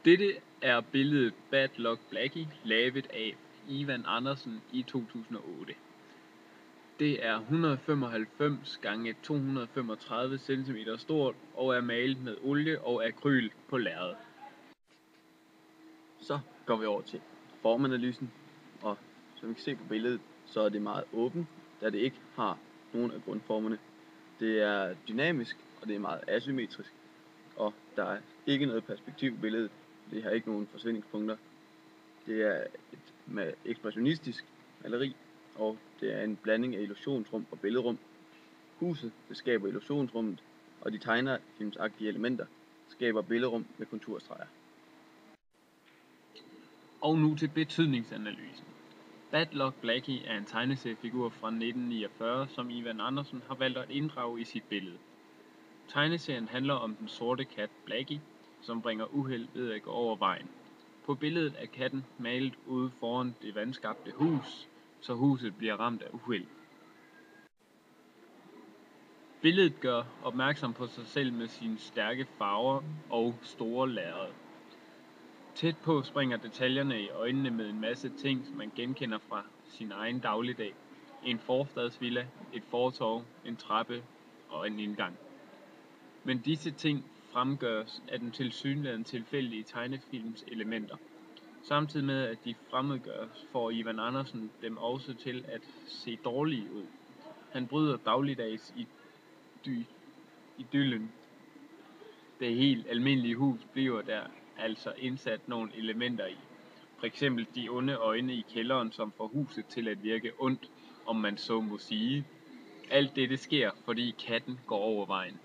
Dette er billedet Bad Luck Blackie, lavet af Ivan Andersen i 2008. Det er 195 x 235 cm stort og er malet med olie og akryl på lærred. Så går vi over til formanalysen, og som vi kan se på billedet, så er det meget åbent, da det ikke har nogen af grundformerne. Det er dynamisk, og det er meget asymmetrisk, og der er ikke noget perspektiv i billedet. Det har ikke nogen forsvindingspunkter. Det er et ekspressionistisk maleri, og det er en blanding af illusionsrum og billedrum. Huset, det skaber illusionsrummet, og de tegnefilmsagtige elementer skaber billedrum med konturstreger. Og nu til betydningsanalysen. Bad Luck Blackie er en tegneseriefigur fra 1949, som Ivan Andersen har valgt at inddrage i sit billede. Tegneserien handler om den sorte kat Blackie, som bringer uheld ved at gå over vejen. På billedet er katten malet ude foran det vandskabte hus, så huset bliver ramt af uheld. Billedet gør opmærksom på sig selv med sine stærke farver og store lærred. Tæt på springer detaljerne i øjnene med en masse ting, som man genkender fra sin egen dagligdag. En forstadsvilla, et fortov, en trappe og en indgang. Men disse ting fremgøres af den tilsyneladende tilfældige tegnefilms elementer. Samtidig med at de fremmedgøres, får Ivan Andersen dem også til at se dårlige ud. Han bryder dagligdags idyllen. Det helt almindelige hus bliver der altså indsat nogle elementer i. For eksempel de onde øjne i kælderen, som får huset til at virke ondt, om man så må sige. Alt dette sker, fordi katten går over vejen.